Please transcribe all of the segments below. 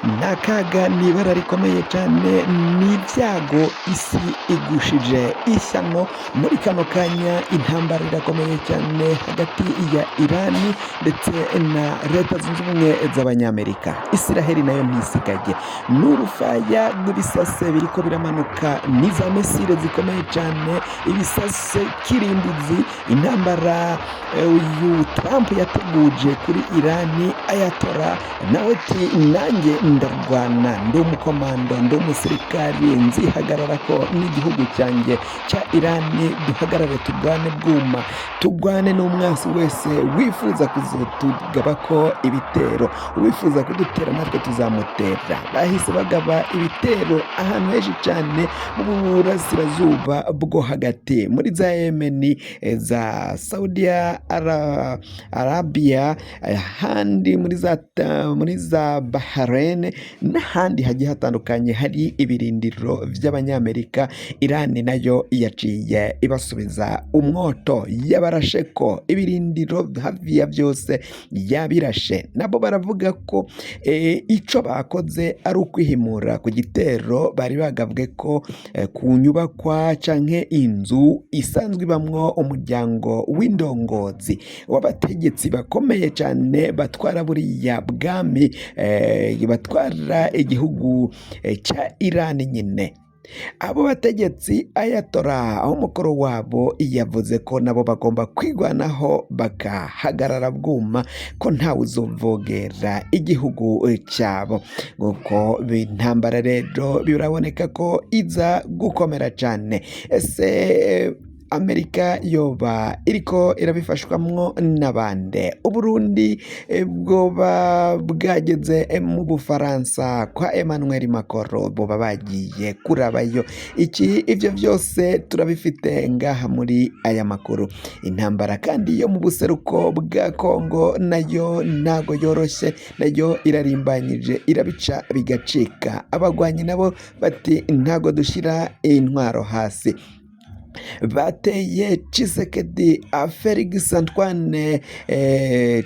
n'akaga n'ibara rikomeye cyane n'ibyago isi igushije ishyano muri kano kanya intambara irakomeye cyane hagati ya Irani ndetse na leta zunze ubumwe z'abanyamerika. Isiraheli nayo ntisigaye n'urufaya rw'ibisase biriko biramanuka n'iza mesile zikomeye cyane ibisase kirimbuzi intambara uyu Trump yateguje kuri Irani ayatora nawe ati nanjye ndarwana ndi umukomando ndi umusirikari nzihagarara ko n'igihugu cyanjye cya Irani duhagarare turwane bwuma turwane n'umwansi wese wifuza kuzotugaba ko ibitero wifuza kudutera natwe tuzamutera. Bahise bagaba ibitero ahantu henshi cyane mu burasirazuba bwo hagati muri za Yemeni za Saudi Arabia ahandi muri za Bahrain n'ahandi hagiye hatandukanye hari ibirindiro by'abanyamerika. Irani nayo yaciye ibasubiza umwoto yabarashe ko ibirindiro hafi ya byose yabirashe. Nabo baravuga ko ico bakoze ari ukwihimura ku gitero bari bagabwe ko ku nyubakwa canke inzu isanzwe ibamwo umuryango w'indongozi w'abategetsi bakomeye cyane batwara buriya bwami batwara igihugu cya Irani nyine. Abo bategetsi Ayatora aho umukuru wabo yavuze ko nabo bagomba kwigwanaho bakahagarara bwuma ko ntawe uzovogera igihugu cyabo. Nguko intambara rero biraboneka ko iza gukomera cyane. Ese Amerika yoba iriko irabifashwamwo n'abande? Uburundi bwoba bwageze mu Bufaransa kwa Emmanuel Macron boba bagiye kurabayo iki? Ivyo byose turabifite ngaha muri aya makuru. Intambara kandi yo mu buseruko bwa Kongo nayo ntago yoroshye, nayo irarimbanyije irabica bigacika. Abagwanyi nabo bati ntago dushira intwaro hasi. Bateye Tshisekedi Felix Antoine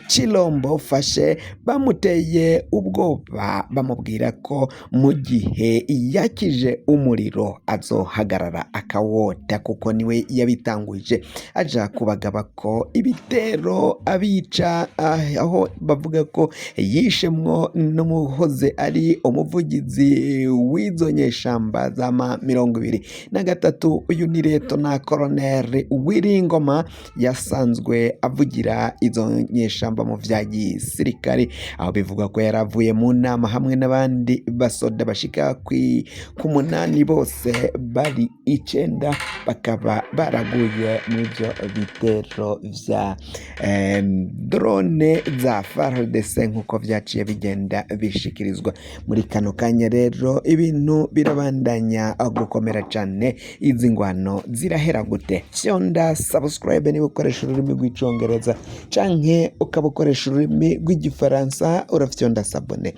Chilombo fashe bamuteye ubwoba bamubwira ko mu gihe yakije umuriro azohagarara akawota kuko niwe yabitanguje aja kubagaba ko ibitero abica aho bavuga ko yishemwo n'umuhoze ari umuvugizi w'izo nyeshamba za 23. Uyu ni Leto na Colonel Wiringoma yasanzwe avugira izo nyeshamba mu vya gisirikari, aho bivuga ko yaravuye mu nama hamwe n'abandi basoda bashika ku 8 bose bari 9 bakaba baraguye muri byo bitero vya drone za FARDC nkuko vyaciye bigenda bishikirizwa. Muri kano kanya rero ibintu birabandanya gukomera cyane. Izi ngwano zirahera gute? Fyonda subscribe niba ukoresha ururimi rw'icongereza canke ukabukoresha ururimi rw'igifaransa urafyonda sabone.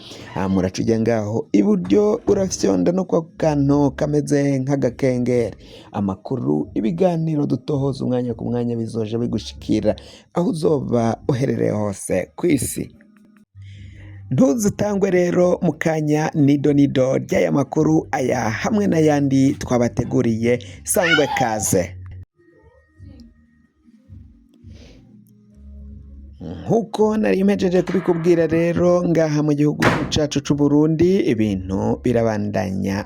Muracuja ngaho iburyo urafyonda no kwa kantu kameze nk'agakengeri. Amakuru ibiganiro dutohoza umwanya ku mwanya bizoje bigushikira aho uzoba uherereye hose ku isi. Ntuzitangwe rero mu kanya nido ry'aya makuru aya hamwe n'ayandi twabateguriye. Sangwe kaze. Nkuko nari mpejeje kubikubwira rero ngaha mu gihugu cyacu cy'u Burundi ibintu birabandanya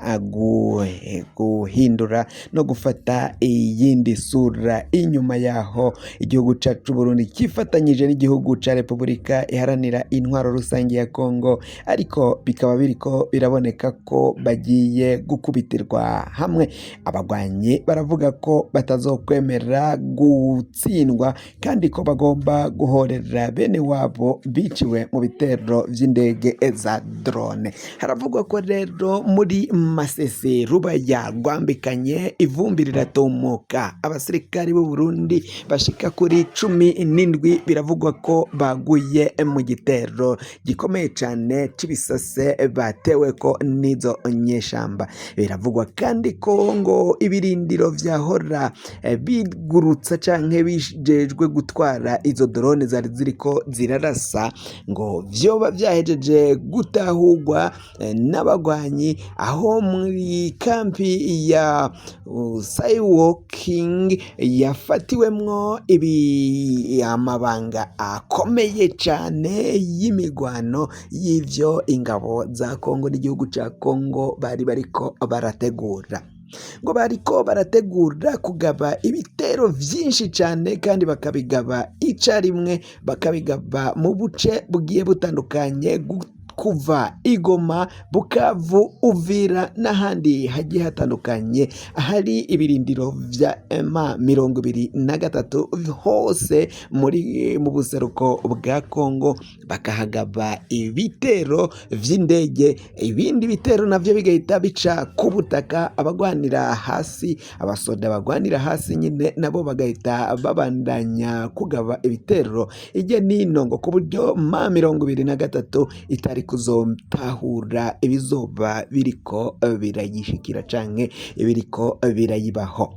guhindura no gufata iyindi sura inyuma yaho igihugu cyacu cy'u Burundi kifatanyije n'igihugu cya Repubulika iharanira intwaro rusange ya Kongo, ariko bikaba biriko biraboneka ko bagiye gukubitirwa hamwe. Abagwanyi baravuga ko batazokwemera gutsindwa kandi ko bagomba guhorera bene wabo biciwe mu bitero vy'indege za drone. Haravugwa ko rero muri Masese Rubaya rwambikanye ivumbi riratumuka. Abasirikari b'u Burundi bashika kuri 17 biravugwa ko baguye mu gitero gikomeye cyane c'ibisase batewe ko nizo nyeshamba. Biravugwa kandi ko ngo ibirindiro vyahora bigurutsa canke bijejwe gutwara izo drone zari ziriko zirarasa ngo vyoba vyahejeje gutahurwa n'abagwanyi aho muri kampi ya Saywalking yafatiwemwo amabanga akomeye cane y'imigwano y'ivyo ingabo za Kongo n'igihugu ca Kongo bari bariko barategura. Ngo bariko barategura kugaba ibitero vyinshi cane kandi bakabigaba icarimwe, bakabigaba mu buce bugiye butandukanye kuva Igoma, Bukavu, Uvira n'ahandi hagiye hatandukanye ahari ibirindiro vya M23 hose mu buseruko bwa Kongo, bakahagaba ibitero vy'indege, ibindi bitero navyo bigahita bica ku butaka. Abagwanira hasi, abasoda bagwanira hasi nyine nabo bagahita babandanya kugaba ibitero ijye nino ngo ku buryo M23 itari kuzotahura ibizoba biriko birayishikira canke biriko birayibaho.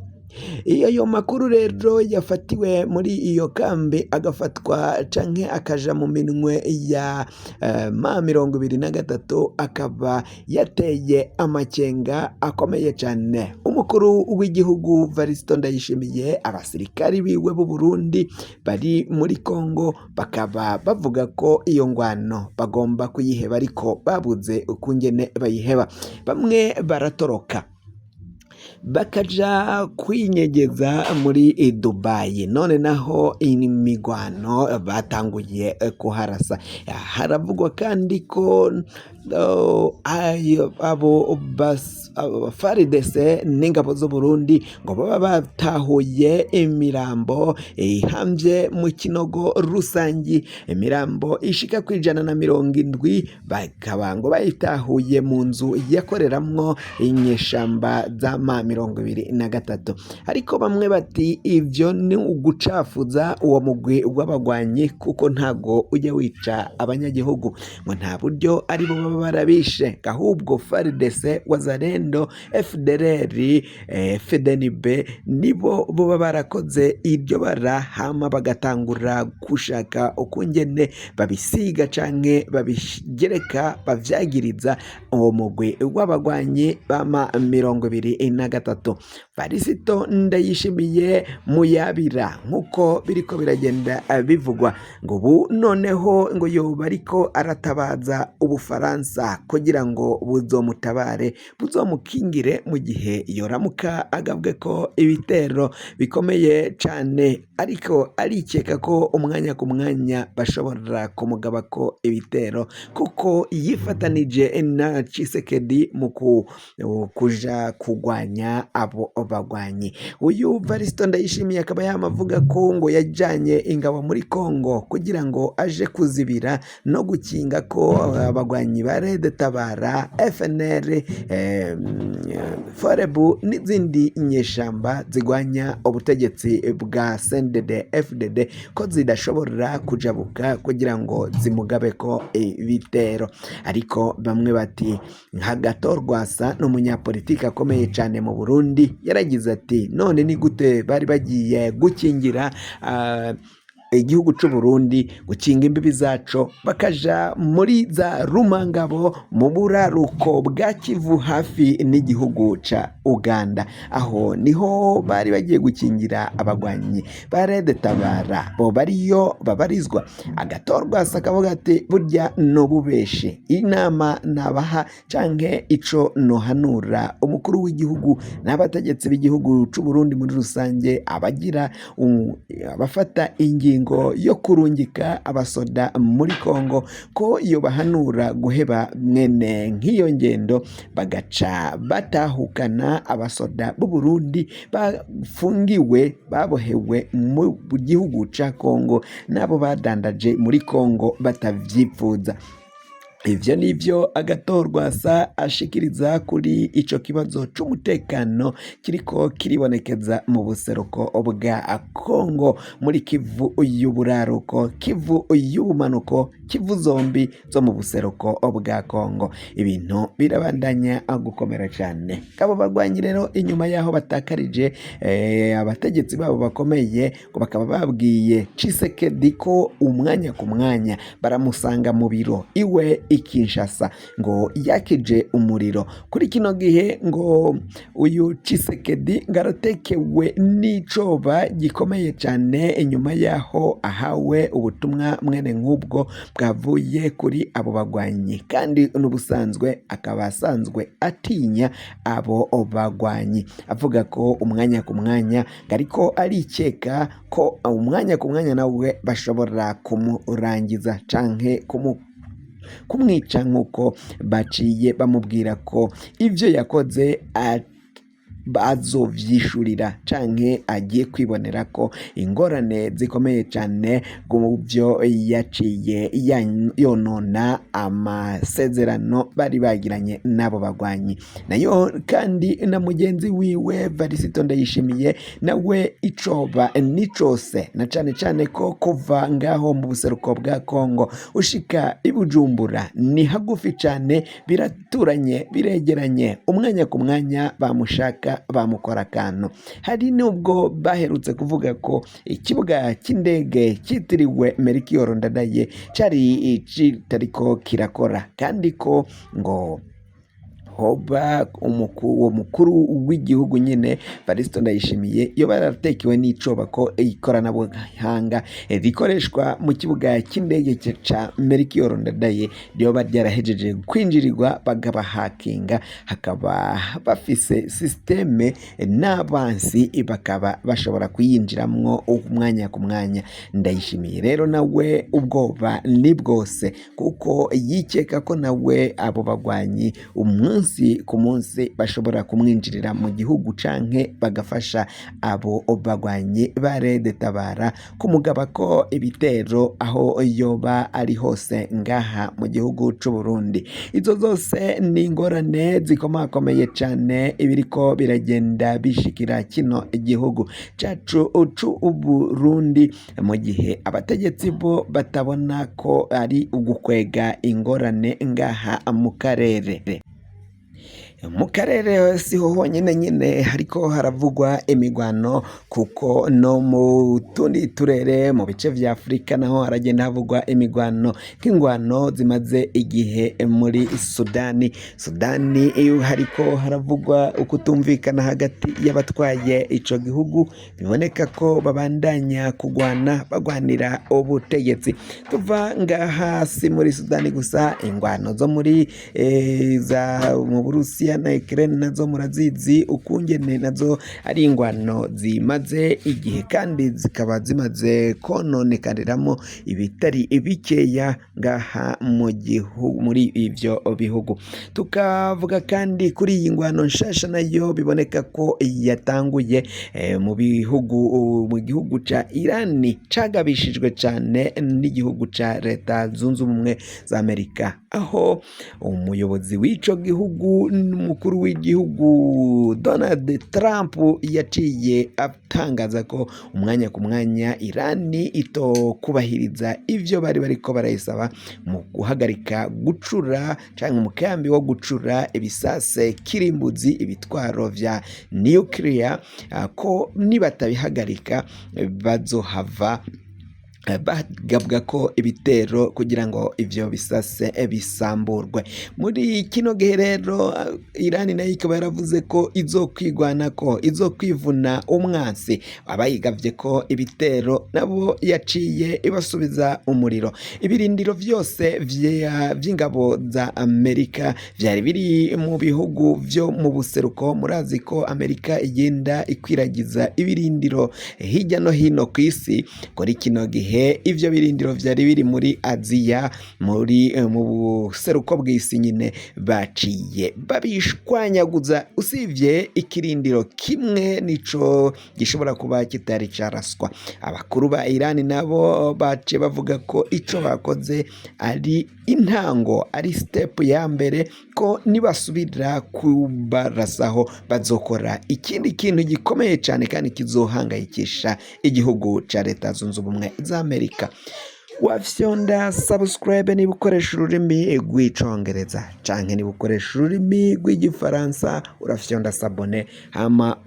Iyo makuru rero yafatiwe muri iyo kambi agafatwa canke akaja mu minwe ya M23 akaba yateye amakenga akomeye cane umukuru w'igihugu Varisito Ndayishimiye. Abasirikari biwe b'u Burundi bari muri Kongo bakaba bavuga ko iyo ngwano bagomba kuyiheba ariko babuze ukungene bayiheba. Bamwe baratoroka bakaja kwinyegeza muri Dubai, none naho imigwano batanguye kuharasa. Haravugwa kandi ko abo FARDC n'ingabo z'u Burundi ngo baba batahuye imirambo ihamvye mu kinogo rusangi, imirambo ishika ku 170 bakaba ngo bayitahuye mu nzu yakoreramwo inyeshamba za M23. Ariko bamwe bati ivyo ni ugucafuza uwo mugwi w'abagwanyi kuko ntago ujya wica abanyagihugu, ngo nta buryo ari bo baba barabishe, ahubwo FARDC, Wazalendo, FDLR, FDNB nibo baba barakoze iryo bara, hama bagatangura gushaka ukungene babisiga canke babigereka bavyagiriza uwo mugwi w'abagwanyi bama M23. Varisito Ndayishimiye muyabira nkuko biriko biragenda bivugwa ngo ubu noneho ngo yoba ariko aratabaza Ubufaransa kugira ngo buzomutabare buzomukingire mu gihe yoramuka agabwe ko ibitero bikomeye cane, ariko arikeka ko umwanya ku mwanya bashobora kumugaba ko ibitero kuko yifatanije na Tshisekedi mu kuja kugwanya abo bagwanyi. Uyu Varisito Ndayishimiye akaba yamavuga ko ngo yajanye ingabo muri Kongo kugira ngo aje kuzibira no gukinga ko abagwanyi ba Red Tabara, FNL, Forebu n'izindi nyeshamba zigwanya ubutegetsi bwa CNDD FDD ko zidashobora kujabuka kugira ngo zimugabe ko ibitero. Ariko bamwe bati nka Gatorwasa n'umunyapolitiki akomeye cyane mu Burundi yaragize ati none ni gute bari bagiye gukingira igihugu c'u Burundi, gukinga imbibi zaco, bakaja muri za Rumangabo mu buraruko bwa Kivu hafi n'igihugu ca Uganda, aho niho bari bagiye gukingira abagwanyi ba Red Tabara bo bariyo babarizwa. Agatorwasa akavuga ati burya no bubeshe, inama nabaha canke ico nohanura umukuru w'igihugu n'abategetsi b'igihugu c'u Burundi muri rusange, abagira abafata ingingo yo kurungika abasoda muri Kongo, ko iyo bahanura guheba mwene nk'iyo ngendo bagaca batahukana abasoda b'u Burundi bafungiwe babohewe mu gihugu ca Kongo nabo badandaje muri Kongo batavyipfuza. ivyo nivyo Agathon-Rwasa ashikiriza kuri ico kibazo c'umutekano kiriko kiribonekeza mu buseruko bwa Kongo, muri Kivu y'uburaruko, Kivu y'ubumanuko, Kivu zombi zo mu buseruko bwa Kongo. Ibintu birabandanya gukomera cane. Abo bagwanyi rero inyuma yaho batakarije abategetsi babo bakomeye, ngo bakaba babwiye Tshisekedi ko umwanya ku mwanya baramusanga mu biro iwe Kinshasa ngo yakije umuriro. Kuri kino gihe ngo uyu Tshisekedi ngaratekewe n'icoba gikomeye cyane inyuma yaho ahawe ubutumwa mwene nk'ubwo bwavuye kuri abo bagwanyi, kandi n'ubusanzwe akaba asanzwe atinya abo bagwanyi, avuga ko umwanya ku mwanya ariko arikeka ko umwanya ku mwanya nawe bashobora kumurangiza canke kumwica nk'uko baciye bamubwira ko ivyo yakoze azovyishurira canke agiye kwibonera ko ingorane zikomeye cane mu byo yaciye yonona amasezerano bari bagiranye n'abo bagwanyi. Nayo kandi na mugenzi wiwe Varisito Ndayishimiye nawe icoba nicose, na cane cane ko kuva ngaho mu buseruko bwa Kongo ushika i Bujumbura ni hagufi cane, biraturanye biregeranye, umwanya ku mwanya bamushaka bamukora akantu. Hari nubwo baherutse kuvuga ko ikibuga cy'indege cyitiriwe Melchior Ndadaye cari kitariko kirakora, kandi ko ngo hoba uwo mukuru w'igihugu nyine Varisito Ndayishimiye iyo baratekewe n'icoba ko ikoranabuhanga rikoreshwa mu kibuga cy'indege ca Melchior Ndadaye ryoba ryarahejeje kwinjirirwa bagabahakinga, hakaba bafise systeme n'abansi bakaba bashobora kuyinjiramwo umwanya ku mwanya. Ndayishimiye rero nawe ubwoba ni bwose, kuko yikeka ko nawe abo bagwanyi umunsi ku munsi bashobora kumwinjirira mu gihugu canke bagafasha abo bagwanyi ba Red Tabara kumugaba ko ibitero aho yoba ari hose ngaha mu gihugu c'u Burundi. Izo zose ni ingorane zikomakomeye cane ibiriko biragenda bishikira kino igihugu cacu c'u Burundi, mu gihe abategetsi bo batabona ko ari ugukwega ingorane ngaha mu karere. Mu karere siho honyine nyine hariko haravugwa imigwano, kuko no mu tundi turere mu bice vya Afrika naho haragenda havugwa imigwano, nk'ingwano zimaze igihe muri Sudani iyo hariko haravugwa ukutumvikana hagati y'abatwaye ico gihugu, biboneka ko babandanya bagwanira ubutegetsi. Tuva ngaha si muri Sudani gusa, ingwano zo muri mu Burusiya na Ukraine nazo murazizi ukungene nazo ari ingwano zimaze igihe, kandi zikaba zimaze kononekariramo ibitari bikeya ngaha muri ivyo bihugu. Tukavuga kandi kuri iyi ngwano nshasha nayo biboneka ko yatanguye mu gihugu ca Irani, cagabishijwe cane n'igihugu ca Leta Zunze Ubumwe za Amerika, aho umuyobozi w'ico gihugu n'umukuru w'igihugu Donald Trump yaciye atangaza ko umwanya ku mwanya Irani itokubahiriza ivyo bari bariko barayisaba mu guhagarika gucura canke umukambi wo gucura ibisase kirimbuzi, ibitwaro vya nuclear, ko nibatabihagarika bazohava bagabwa ko ibitero kugira ngo ivyo bisase bisamburwe. Muri kino gihe rero Irani nayo ikaba yaravuze ko izokwigwana, ko izokwivuna umwansi abayigavye ko ibitero, nabo yaciye ibasubiza umuriro. Ibirindiro vyose vy'ingabo za Amerika vyari biri mu bihugu vyo mu buseruko. Murazi ko Amerika igenda ikwiragiza ibirindiro hirya no hino ku isi. Kuri kino gihe ivyo birindiro vyari biri muri Aziya, mu buseruko bw'isi nyine baciye babishwanyaguza, usivye ikirindiro kimwe nico gishobora kuba kitari caraswa. Abakuru ba Irani nabo baciye bavuga ko ico bakoze ari intango, ari step ya mbere, ko nibasubira kubarasaho bazokora ikindi kintu gikomeye cyane kandi kizohangayikisha igihugu cya Leta Zunze Ubumwe za Amerika. Wafyonda subscribe niba ukoresha ururimi rw'icongereza canke niba ukoresha ururimi rw'igifaransa urafyonda sabone, hama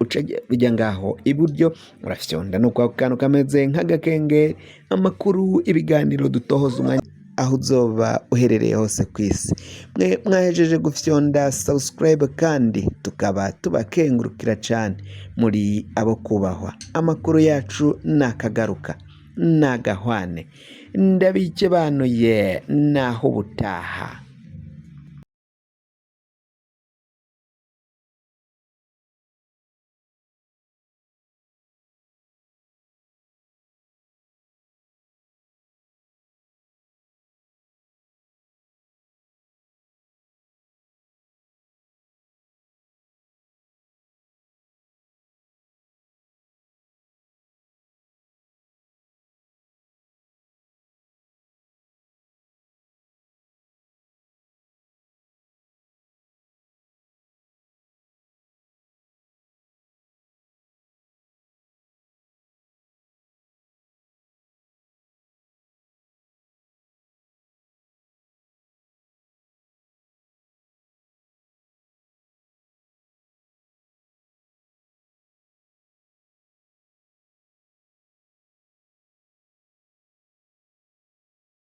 ujya ngaho iburyo urafyonda nuko ako kantu kameze nk'agakenge, amakuru ibiganiro dutohoza umwanya aho uzoba uherereye hose ku isi. Mwe mwahejeje gufyonda subscribe kandi tukaba tubakengurukira cyane, muri abo kubahwa. Amakuru yacu nakagaruka nagahwane, ndabikebanuye naho ubutaha.